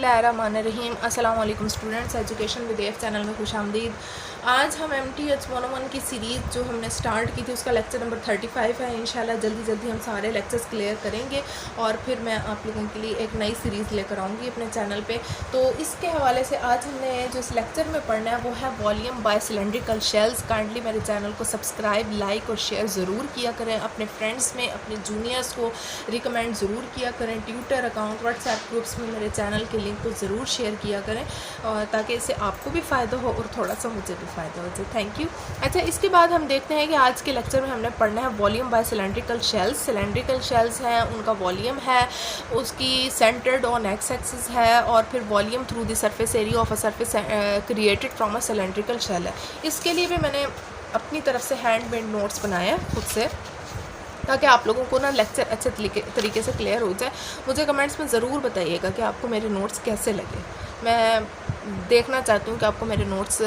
बिस्मिल्लाहिर्रहमानिर्रहीम। अस्सलाम वालेकुम students, education with F channel में खुशामदीद। आज हम MTH 101 की सीरीज़ जो हमने स्टार्ट की थी उसका लेक्चर नंबर 35 है। इंशाल्लाह जल्दी जल्दी हम सारे लेक्चर्स क्लियर करेंगे और फिर मैं आप लोगों के लिए एक नई सीरीज़ लेकर आऊँगी अपने चैनल पे। तो इसके हवाले से आज हमने जो इस लेक्चर में पढ़ना है वो है volume by cylindrical shells. Kindly मेरे चैनल को सब्सक्राइब, लाइक और शेयर ज़रूर किया करें। अपने फ्रेंड्स में, अपने जूनियर्स को रिकमेंड ज़रूर किया करें। ट्विटर अकाउंट, व्हाट्सएप ग्रुप्स में मेरे चैनल के लिंक को ज़रूर शेयर किया करें और ताकि इससे आपको भी फ़ायदा हो और थोड़ा सा मुझे भी फ़ायदा हो जाए। Thank you. अच्छा, इसके बाद हम देखते हैं कि आज के लेक्चर में हमने पढ़ना है volume by cylindrical shells. Cylindrical shells हैं, उनका वॉल्यूम है, उसकी सेंटर्ड ऑन एक्स एक्सिस है और फिर volume through the surface area of a surface created from a cylindrical shell है। इसके लिए भी मैंने अपनी तरफ से हैंडमेड नोट्स बनाए हैं खुद से, ताकि आप लोगों को ना लेक्चर अच्छे तरीके से क्लियर हो जाए। मुझे कमेंट्स में ज़रूर बताइएगा कि आपको मेरे नोट्स कैसे लगे। मैं देखना चाहती हूँ कि आपको मेरे नोट्स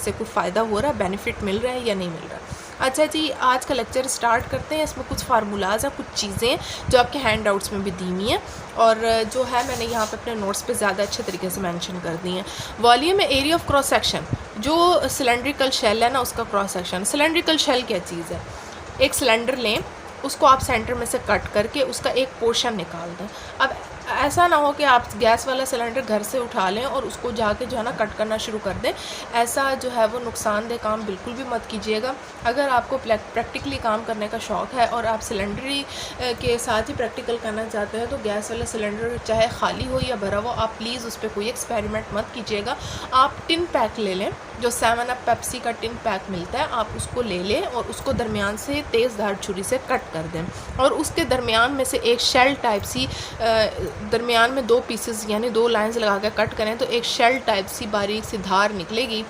से कुछ फ़ायदा हो रहा है, बेनिफिट मिल रहा है या नहीं मिल रहा है। अच्छा जी, आज का लेक्चर स्टार्ट करते हैं। इसमें कुछ फार्मूलाज हैं, कुछ चीज़ें जो आपके हैंड आउट्स में भी दी हुई हैं और जो है मैंने यहाँ पे अपने नोट्स पे ज़्यादा अच्छे तरीके से मेंशन कर दी हैं। Volume area of cross section, जो सिलेंड्रिकल शेल है ना उसका क्रॉस सेक्शन। सिलेंड्रिकल शेल क्या चीज़ है? एक सिलेंडर लें, उसको आप सेंटर में से कट करके उसका एक पोर्शन निकाल दें। अब ऐसा ना हो कि आप गैस वाला सिलेंडर घर से उठा लें और उसको जाके जो है ना कट करना शुरू कर दें। ऐसा जो है वो नुकसानदेह काम बिल्कुल भी मत कीजिएगा। अगर आपको प्रैक्टिकली काम करने का शौक़ है और आप सिलेंडरी के साथ ही प्रैक्टिकल करना चाहते हैं तो गैस वाला सिलेंडर चाहे खाली हो या भरा हो, आप प्लीज़ उस पर कोई एक्सपेरिमेंट मत कीजिएगा। आप टिन पैक ले लें, जो 7 अप पेप्सी का टिन पैक मिलता है, आप उसको ले लें और उसको दरमियान से तेज़ धार छुरी से कट कर दें और उसके दरमियान में से एक शेल टाइप सी दरमियान में 2 पीसेस यानी 2 लाइंस लगा के कट करें तो एक शेल टाइप सी बारीक सी धार निकलेगी।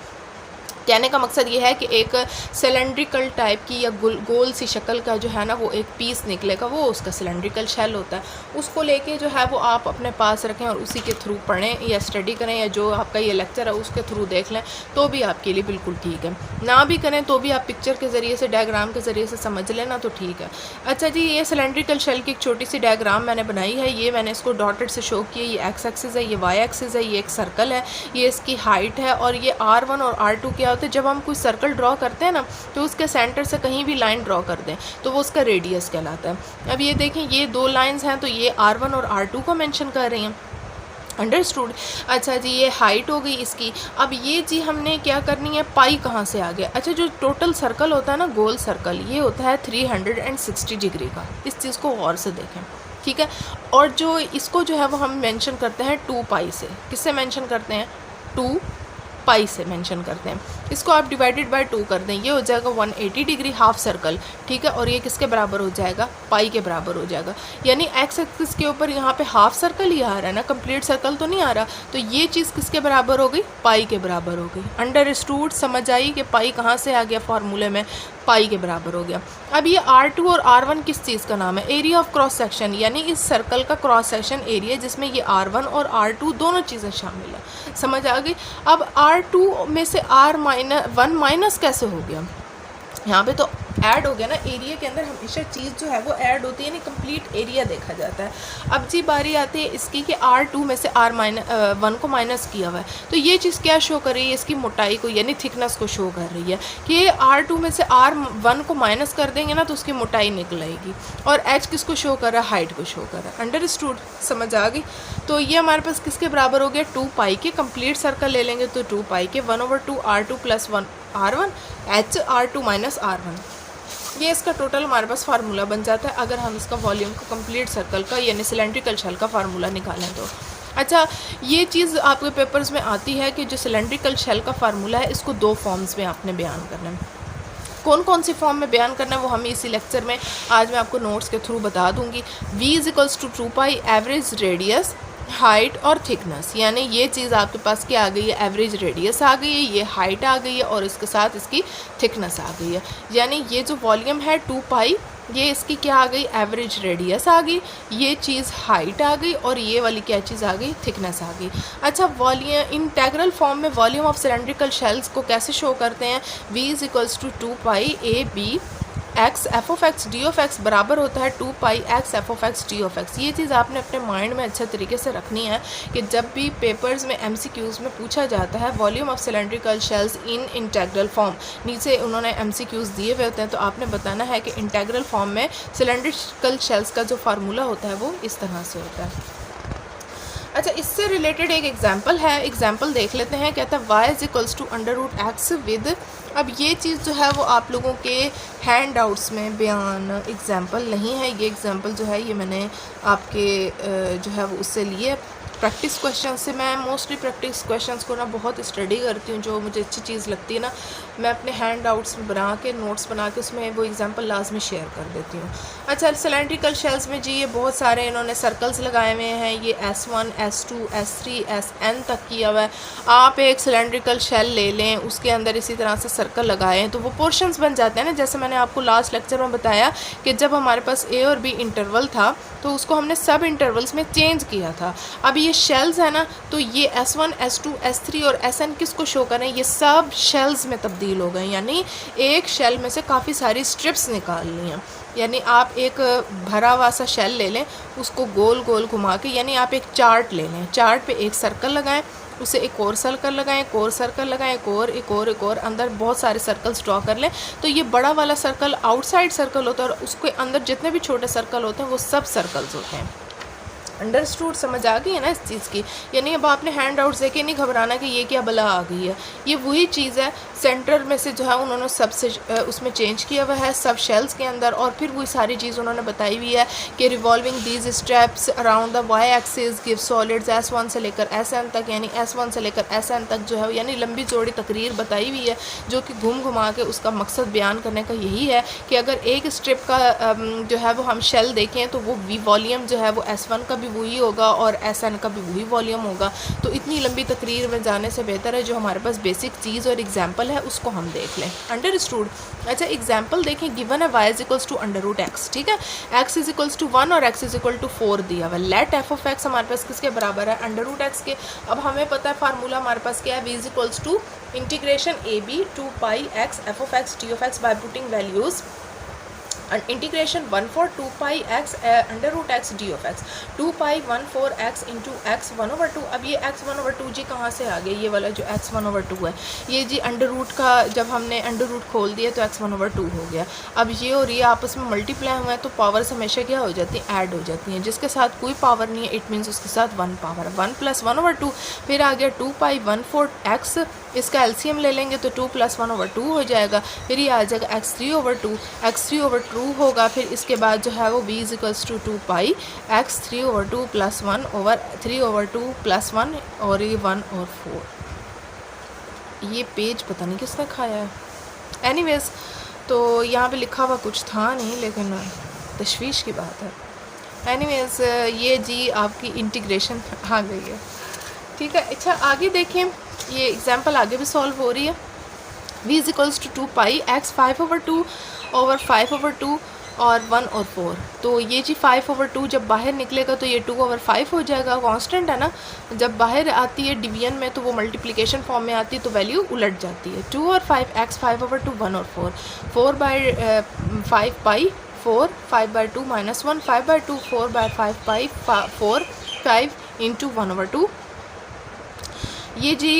कहने का मकसद ये है कि एक सिलेंड्रिकल टाइप की या गोल सी शक्ल का जो है ना वो एक पीस निकलेगा, वो उसका सिलेंड्रिकल शेल होता है। उसको लेके जो है वो आप अपने पास रखें और उसी के थ्रू पढ़ें या स्टडी करें या जो आपका ये लेक्चर है उसके थ्रू देख लें तो भी आपके लिए बिल्कुल ठीक है। ना भी करें तो भी आप पिक्चर के ज़रिए से, डायग्राम के ज़रिए से समझ लेना तो ठीक है। अच्छा जी, ये सिलेंड्रिकल शेल की एक छोटी सी डायग्राम मैंने बनाई है। ये मैंने इसको डॉटेड से शो किया। ये एक्स एक्सिस है, ये वाई एक्सिस है, ये एक सर्कल है, ये इसकी हाइट है और ये R1 और R2 क्या होता है? जब हम कोई सर्कल ड्रॉ करते हैं ना तो उसके सेंटर से कहीं भी लाइन ड्रॉ कर दें तो वो उसका रेडियस कहलाता है। अब ये देखें, ये 2 लाइंस हैं तो ये R1 और R2 को मेंशन कर रही हैं। अंडरस्टूड। अच्छा जी, ये हाइट हो गई इसकी। अब ये जी हमने क्या करनी है, पाई कहाँ से आ गया? अच्छा, जो टोटल सर्कल होता है ना, गोल सर्कल, ये होता है 360 डिग्री का। इस चीज़ को गौर से देखें, ठीक है। और जो इसको जो है वो हम मेंशन करते हैं 2 पाई से। किससे मेंशन करते हैं? 2 पाई से मेंशन करते हैं। इसको आप डिवाइडेड बाय 2 कर दें, ये हो जाएगा 180 डिग्री हाफ सर्कल, ठीक है। और ये किसके बराबर हो जाएगा? पाई के बराबर हो जाएगा। यानी एक्स एक्सिस के ऊपर यहाँ पे हाफ सर्कल ही आ रहा है ना, कंप्लीट सर्कल तो नहीं आ रहा। तो ये चीज़ किसके बराबर हो गई? पाई के बराबर हो गई। अंडरस्टूड। समझ आई कि पाई कहाँ से आ गया फार्मूले में? पाई के बराबर हो गया। अब ये R2 और R1 किस चीज़ का नाम है? एरिया ऑफ क्रॉस सेक्शन, यानी इस सर्कल का क्रॉस सेक्शन एरिया जिसमें ये R1 और R2 दोनों चीज़ें शामिल है। समझ आ गई? अब R2 में से R-1 माइनस कैसे हो गया? यहाँ पे तो ऐड हो गया ना। एरिया के अंदर हमेशा चीज़ जो है वो ऐड होती है, यानी कंप्लीट एरिया देखा जाता है। अब जी बारी आती है इसकी कि R2 में से R-1 को माइनस किया हुआ है तो ये चीज़ क्या शो कर रही है? इसकी मोटाई को यानी थिकनेस को शो कर रही है कि R2 में से R-1 को माइनस कर देंगे ना तो उसकी मोटाई निकल आएगी। और H किसको शो कर रहा है? हाइट को शो कर रहा है। अंडरस्टूड। समझ आ गई? तो ये हमारे पास किसके बराबर हो गया? 2 पाई के। कंप्लीट सर्कल ले लेंगे तो 2 पाई के 1/2 R2 + 1 R1 H R2 - R1। ये इसका टोटल हमारे पास फार्मूला बन जाता है अगर हम इसका वॉल्यूम का कंप्लीट सर्कल का यानी सिलेंड्रिकल शेल का फार्मूला निकालें तो। अच्छा, ये चीज़ आपके पेपर्स में आती है कि जो सिलेंड्रिकल शेल का फार्मूला है इसको 2 फॉर्म्स में आपने बयान करना है। कौन कौन सी फॉर्म में बयान करना है वो हम इसी लेक्चर में आज मैं आपको नोट्स के थ्रू बता दूंगी। V = 2 पाई एवरेज रेडियस, हाइट और थिकनेस, यानी ये चीज़ आपके पास क्या आ गई है? एवरेज रेडियस आ गई है, ये हाइट आ गई है और इसके साथ इसकी थिकनेस आ गई है। यानी ये जो वॉल्यूम है 2 पाई, ये इसकी क्या आ गई? एवरेज रेडियस आ गई, ये चीज़ हाइट आ गई और ये वाली क्या चीज़ आ गई? थिकनेस आ गई। अच्छा, वॉल्यूम इंटेग्रल फॉर्म में वॉल्यूम ऑफ सिलेंड्रिकल शेल्स को कैसे शो करते हैं? V = 2 pi AB x f of x d of x बराबर होता है 2 pi x f of x d of x. ये चीज़ आपने अपने माइंड में अच्छे तरीके से रखनी है कि जब भी पेपर्स में MCQs में पूछा जाता है volume of cylindrical shells in integral form, नीचे उन्होंने MCQs दिए हुए होते हैं, तो आपने बताना है कि इंटेग्रल फॉर्म में सिलेंड्रिकल शेल्स का जो फार्मूला होता है वो इस तरह से होता है। अच्छा, इससे रिलेटेड एक एग्जांपल है, एग्जांपल देख लेते हैं। कहता है y is equals to under root x with, अब ये चीज़ जो है वो आप लोगों के हैंड आउट्स में बयान एग्जांपल नहीं है, ये एग्जांपल जो है ये मैंने आपके जो है वो उससे लिए प्रैक्टिस क्वेश्चन से। मैं मोस्टली प्रैक्टिस क्वेश्चंस को ना बहुत स्टडी करती हूँ, जो मुझे अच्छी चीज़ लगती है ना मैं अपने हैंड आउट्स में बना के नोट्स बना के उसमें वो एग्जांपल लाजमी शेयर कर देती हूँ। अच्छा, सिलेंड्रिकल शेल्स में जी ये बहुत सारे इन्होंने सर्कल्स लगाए हुए हैं, ये S1 S2 S3 SN तक किया हुआ है। आप एक सिलेंड्रिकल शेल ले लें, उसके अंदर इसी तरह से सर्कल लगाएं तो वो पोर्शंस बन जाते हैं ना। जैसे मैंने आपको लास्ट लेक्चर में बताया कि जब हमारे पास A और B इंटरवल था तो उसको हमने सब इंटरवल्स में चेंज किया था। अब ये शेल्स है ना, तो ये S1 S2 S3 और SN किसको शो करें, ये सब शेल्स में तब्दील हो गए, यानी एक शेल में से काफ़ी सारी स्ट्रिप्स निकाल ली हैं। यानी आप एक भरा हुआ सा शेल ले लें, उसको गोल गोल घुमा के, यानी आप एक चार्ट ले लें, चार्ट पे एक सर्कल लगाएं, उसे एक और सर्कल लगाएं, एक और सर्कल लगाएं, एक और अंदर बहुत सारे सर्कल्स ड्रॉ कर लें। तो ये बड़ा वाला सर्कल आउटसाइड सर्कल होता है और उसके अंदर जितने भी छोटे सर्कल होते हैं वो सब सर्कल्स होते हैं। अंडरस्टूड, समझ आ गई है ना इस चीज़ की। यानी अब आपने हैंड आउट्स देखे नहीं घबराना कि ये क्या बला आ गई है, ये वही चीज़ है सेंटर में से जो है उन्होंने सबसे उसमें चेंज किया हुआ है सब शेल्स के अंदर, और फिर वही सारी चीज़ उन्होंने बताई हुई है कि revolving these steps around the y axis give solids S1 से लेकर SN तक, यानी S1 से लेकर SN तक जो है यानी लंबी चौड़ी तकरीर बताई हुई है, जो कि घूम घुमा के उसका मकसद बयान करने का यही है कि अगर एक स्ट्रिप का जो है वो हम शेल देखें तो वो वॉल्यूम जो है वो S1 का भी वही होगा और SN का भी वही वॉल्यूम होगा। तो इतनी लंबी तकरीर में जाने से बेहतर है जो हमारे पास बेसिक चीज़ और एग्जांपल है उसको हम देख लें। अंडरस्टूड। अच्छा, एग्जांपल देखें, गिवन है y is equals to under root x, ठीक है, x इज इक्वल्स टू 1 और x इज इक्वल टू 4 दिया हुआ। लेट f ऑफ x हमारे पास किसके बराबर है, अंडर रूट एक्स के। अब हमें पता है फार्मूला हमारे पास क्या है, v is equals to integration AB 2 pi x f of x t of x by putting values integration 1/4 2 pi x under root x d of x 2 pi 1/4 x into x 1/2। अब ये x 1/2 जी कहाँ से आ गया, ये वाला जो x 1/2 है ये जी अंडर रूट का, जब हमने अंडर रूट खोल दिया तो x 1/2 हो गया। अब ये और ये आपस में मल्टीप्लाई हुए हैं तो पावर्स हमेशा क्या हो जाती हैं, ऐड हो जाती हैं। जिसके साथ कोई पावर नहीं है इट मीन्स उसके साथ 1 पावर है, 1 + 1/2। फिर आ गया 2 पाई 1/4 x, इसका एलसीएम ले लेंगे तो 2 + 1/2 हो जाएगा। फिर ये आ जाएगा x 3/2, x 3/2 होगा। फिर इसके बाद जो है वो b is equals to 2 pi x 3/2 + 1/3/2 + 1 और ये 1 और 4। ये पेज पता नहीं किसने खाया है। एनीवेज, तो यहाँ पे लिखा हुआ कुछ था नहीं लेकिन तशवीश की बात है। एनीवेज, ये जी आपकी इंटीग्रेशन आ गई है, ठीक है। अच्छा, आगे देखें, ये एग्जाम्पल आगे भी सॉल्व हो रही है। v is equals to 2 pi x 5/2 over 5/2 और 1 और 4। तो ये जी 5/2 जब बाहर निकलेगा तो ये 2/5 हो जाएगा, कांस्टेंट है ना। जब बाहर आती है डिवीजन में तो वो मल्टीप्लिकेशन फॉर्म में आती है तो वैल्यू उलट जाती है। 2 और 5 x 5/2 1 और 4 4/5 पाई 4 5/2 - 1 5/2 4/5 पाई 4 5 इंटू 1/2। ये जी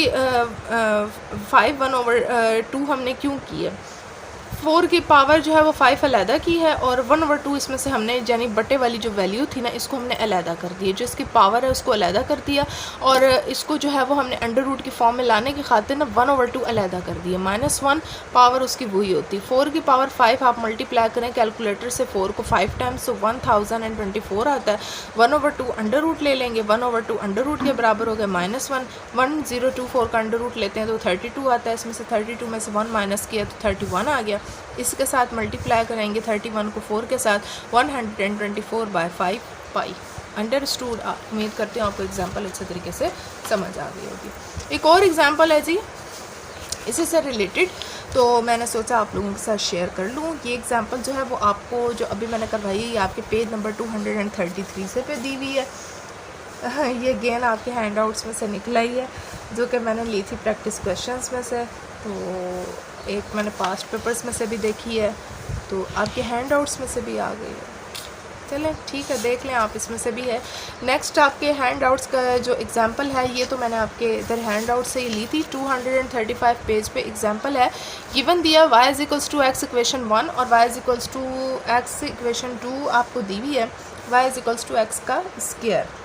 5 1/2 हमने क्यों की है, 4 की पावर जो है वो 5 अलहदा की है और 1/2 इसमें से हमने यानी बटे वाली जो वैल्यू थी ना इसको हमने अलहदा कर दी है, जो इसकी पावर है उसको अलहदा कर दिया और इसको जो है वो हमने अंडर रूट की फॉर्म में लाने की खातिर ना 1/2 अलहदा कर दिया। -1 पावर उसकी वही होती है। 4 की पावर 5 आप मल्टीप्लाई करें कैलकुलेटर से 4 को 5 टाइम्स तो 1024 आता है। 1/2 अंडर रूट ले लेंगे, 1/2 अंडर रूट के बराबर हो गए -1 1024 का अंडर रूट लेते हैं तो 32 आता है। इसमें से 32 में से 1 माइनस किया तो 31 आ गया। इसके साथ मल्टीप्लाई करेंगे 31 को 4 के साथ 124/5 पाई। अंडरस्टूड। उम्मीद करते हैं आपको एग्जांपल अच्छे तरीके से समझ आ गई होगी। एक और एग्जांपल है जी इसी से रिलेटेड, तो मैंने सोचा आप लोगों के साथ शेयर कर लूँ। ये एग्जांपल जो है वो आपको जो अभी मैंने करवाई है ये आपके पेज नंबर 233 से पे दी हुई है। ये गेन आपके हैंड आउट्स में से निकला ही है। जो कि मैंने ली थी प्रैक्टिस क्वेश्चंस में से, तो एक मैंने पास्ट पेपर्स में से भी देखी है, तो आपके हैंड आउट्स में से भी आ गई है। चलें ठीक है, देख लें आप, इसमें से भी है। नेक्स्ट आपके हैंड आउट्स का जो एग्जांपल है, ये तो मैंने आपके इधर हैंड आउट से ही ली थी। 235 पेज पे एग्जांपल है। गिवन दिया y is equals to x equation 1 और y is equals to x equation 2 आपको दी हुई है, y is equals to x का स्क्वायर।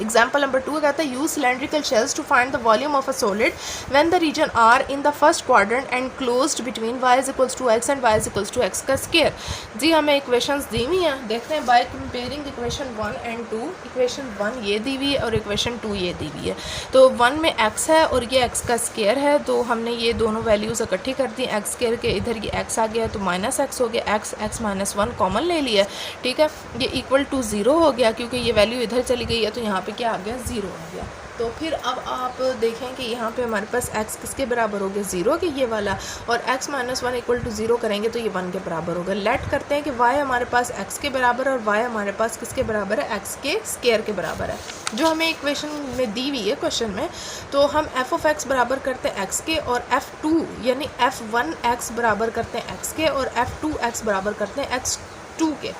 एग्जाम्पल नंबर 2 कहता है use cylindrical shells to find the volume of a solid when the region R in the first quadrant and closed between y is equals to x and y is equals to x का square. जी हमें equations दी हुई हैं, देखते हैं by comparing equation 1 and 2। Equation 1 ये दी हुई है और इक्वेशन 2 ये दी हुई है। तो 1 में x है और ये x का स्क्वायर है, तो हमने ये दोनों वैल्यूज़ इकट्ठी कर दी। x स्क्वायर के इधर ये x आ गया तो माइनस x हो गया, x माइनस 1 कॉमन ले लिया, ठीक है। ये इक्वल टू 0 हो गया क्योंकि ये वैल्यू इधर चली गई है, तो यहाँ पे क्या आ गया, 0 आ गया। तो फिर अब आप देखें कि यहाँ पे हमारे पास x किसके बराबर हो गया, 0 के, ये वाला, और x माइनस 1 इक्वल टू 0 करेंगे तो ये 1 के बराबर होगा। लेट करते हैं कि y हमारे पास x के बराबर और y हमारे पास किसके बराबर है, x के स्क्वायर के बराबर है, जो हमें इक्वेशन में दी हुई है क्वेश्चन में। तो हम f ऑफ x बराबर करते हैं x के, और f2 यानी f1x बराबर करते हैं x के, और f2x बराबर करते हैं x2 के,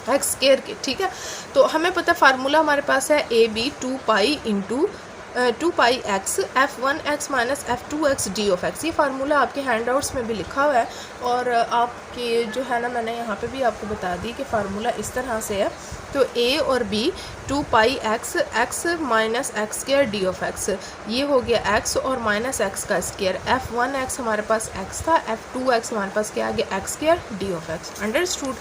x स्क्वायर के, ठीक है। तो हमें पता है फार्मूला हमारे पास है A B 2 pi into 2 pi x f1x minus f2x d of x। ये फार्मूला आपके हैंड आउट्स में भी लिखा हुआ है, और आपके जो है ना, मैंने यहाँ पे भी आपको बता दी कि फार्मूला इस तरह से है। तो a और b 2 pi x minus x square D of x, ये हो गया x और माइनस x का स्क्वायर। f1x हमारे पास x था, f2x हमारे पास क्या आ गया, x square D of x। Understood.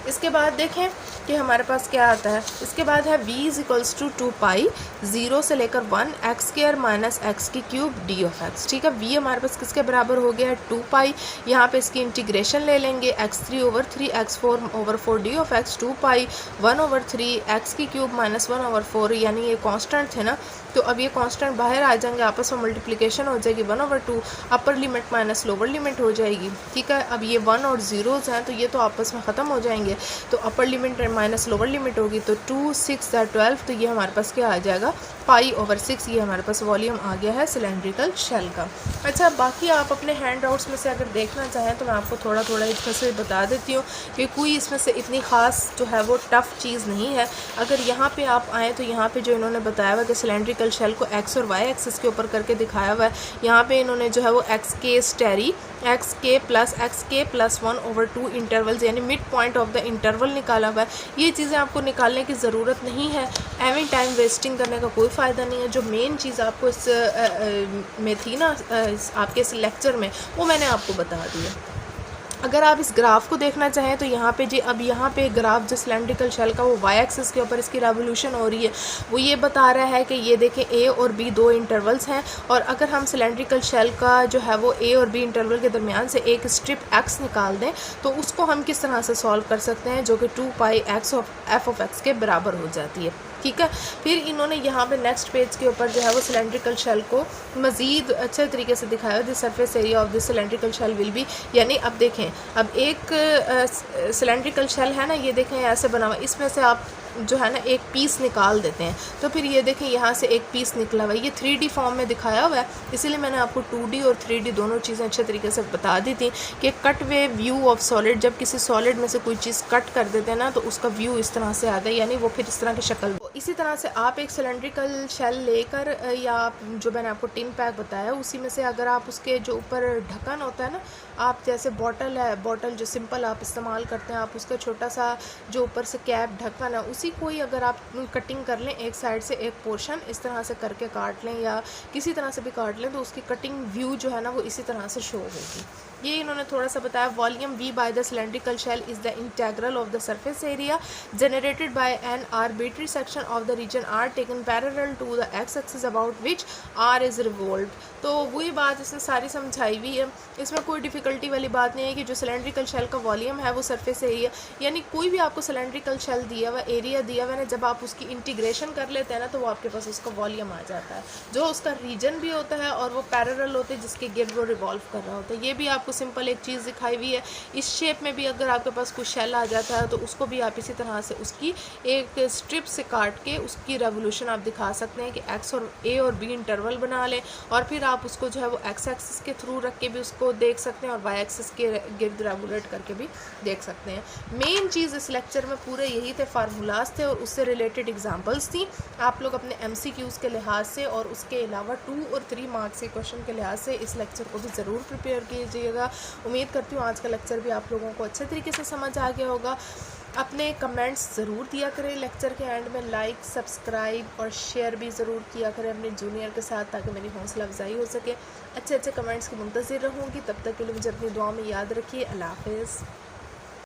इसके बाद देखें कि हमारे पास क्या आता है। इसके बाद है v इज इक्वल्स टू 2 पाई 0 से लेकर 1 एक्स स्क्वायर माइनस एक्स की क्यूब डी ऑफ एक्स, ठीक है। v हमारे पास किसके बराबर हो गया है, 2 पाई। यहाँ पे इसकी इंटीग्रेशन ले लेंगे, x3 over 3 x4 over 4 D of x, 2 pi 1 over 3 x की क्यूब माइनस 1 ओवर 4, यानी ये कांस्टेंट थे ना, तो अब ये कांस्टेंट बाहर आ जाएंगे, आपस में मल्टीप्लिकेशन हो जाएगी, 1 over 2 upper limit minus lower limit हो जाएगी, ठीक है। अब ये 1 और 0s हैं तो ये तो आपस में ख़त्म हो जाएंगे, तो upper limit minus lower limit होगी, तो 2 6 12, तो ये हमारे पास क्या आ जाएगा, पाई ओवर 6। ये हमारे पास वॉल्यूम आ गया है सिलेंड्रिकल शेल का। अच्छा, बाकी आप अपने हैंड आउट्स में से अगर देखना चाहें तो मैं आपको थोड़ा थोड़ा इसमें से बता देती हूँ कि कोई इसमें से इतनी ख़ास जो है वो टफ़ चीज़ नहीं है। अगर यहाँ पे आप आएँ तो यहाँ पे जो इन्होंने बताया हुआ कि सिलेंड्रिकल शेल को एक्स और वाई एक्सिस के ऊपर करके दिखाया हुआ है। यहाँ पे इन्होंने जो है वो एक्स के स्टेरी एक्स के प्लस 1 ओवर 2 इंटरवल्स यानी mid point of the interval निकाला हुआ है। ये चीज़ें आपको निकालने की ज़रूरत नहीं है, एवरी टाइम वेस्टिंग करने का कोई फ़ायदा नहीं है। जो मेन चीज़ आपको इस में थी ना, आपके इस लेक्चर में, वो मैंने आपको बता दी है। अगर आप इस ग्राफ को देखना चाहें तो यहाँ पे जी, अब यहाँ पे ग्राफ जो सिलेंड्रिकल शेल का वो वाई एक्सिस के ऊपर इसकी रेवोल्यूशन हो रही है, वो ये बता रहा है कि ये देखें ए और बी 2 इंटरवल्स हैं, और अगर हम सिलेंड्रिकल शेल का जो है वो ए और बी इंटरवल के दरमियान से एक स्ट्रिप एक्स निकाल दें तो उसको हम किस तरह से सॉल्व कर सकते हैं, जो कि 2 pi x f of x के बराबर हो जाती है, ठीक है। फिर इन्होंने यहाँ पे नेक्स्ट पेज के ऊपर जो है वो सिलेंड्रिकल शेल को मज़ीद अच्छे तरीके से दिखाया, the surface area of the cylindrical shell will be, यानी अब देखें, अब एक सिलेंड्रिकल शेल है ना, ये देखें ऐसे बना हुआ, इसमें से आप जो है ना एक पीस निकाल देते हैं, तो फिर ये देखें यहाँ से एक पीस निकला हुआ है। ये 3D फॉर्म में दिखाया हुआ है, इसीलिए मैंने आपको 2D और 3D दोनों चीज़ें अच्छे तरीके से बता दी थी कि cut way view of solid, जब किसी सॉलिड में से कोई चीज़ कट कर देते हैं ना तो उसका व्यू इस तरह से आता है, यानी वो फिर इस तरह की शक्ल। इसी तरह से आप एक सिलेंड्रिकल शेल लेकर, या आप जो मैंने आपको टिन पैक बताया उसी में से अगर आप उसके जो ऊपर ढक्कन होता है ना, आप जैसे बॉटल है, बॉटल जो सिंपल आप इस्तेमाल करते हैं, आप उसका छोटा सा जो ऊपर से कैप ढक्कन है उसी कोई अगर आप कटिंग कर लें, एक साइड से एक पोर्शन इस तरह से करके काट लें या किसी तरह से भी काट लें, तो उसकी कटिंग व्यू जो है ना वो इसी तरह से शो होगी। ये इन्होंने थोड़ा सा बताया। Volume V by the cylindrical shell is the integral of the surface area generated by an arbitrary section of the region R taken parallel to the x axis about which R is revolved. तो वही बात इसने सारी समझाई हुई है, इसमें कोई डिफ़िकल्टी वाली बात नहीं है कि जो सिलेंड्रिकल शेल का वॉल्यूम है वो सरफेस एरिया, यानी कोई भी आपको सिलेंड्रिकल शेल दिया हुआ, एरिया दिया हुआ है ना, जब आप उसकी इंटीग्रेशन कर लेते हैं ना तो वो आपके पास उसका वॉल्यूम आ जाता है, जो उसका रीजन भी होता है और वो पैरेलल होते हैं जिसके गिर्द वो रिवॉल्व कर रहा होता है। ये भी आप आपको सिंपल एक चीज़ दिखाई हुई है। इस शेप में भी अगर आपके पास कुछ शेल आ जाता है तो उसको भी आप इसी तरह से उसकी एक स्ट्रिप से काट के उसकी रेवोल्यूशन आप दिखा सकते हैं कि एक्स और ए और बी इंटरवल बना लें, और फिर आप उसको जो है वो एक्स एक्सिस के थ्रू रख के भी उसको देख सकते हैं और वाई एक्सिस के गिर्द रेगुलेट करके भी देख सकते हैं। मेन चीज़ इस लेक्चर में पूरे यही थे, फार्मूलाज थे और उससे रिलेटेड एग्जांपल्स थी। आप लोग अपने MCQs के लिहाज से और उसके अलावा 2 और 3 मार्क्स के क्वेश्चन के लिहाज से इस लेक्चर को भी ज़रूर प्रिपेयर कीजिएगा। उम्मीद करती हूँ आज का लेक्चर भी आप लोगों को अच्छे तरीके से समझ आ गया होगा। अपने कमेंट्स ज़रूर दिया करें लेक्चर के एंड में, लाइक सब्सक्राइब और शेयर भी ज़रूर किया करें अपने जूनियर के साथ, ताकि मेरी हौसला अफजाई हो सके। अच्छे अच्छे कमेंट्स की मुंतज़िर रहूँगी। तब तक के लिए मुझे अपनी दुआ में याद रखिए। अल्लाह हाफ़िज़।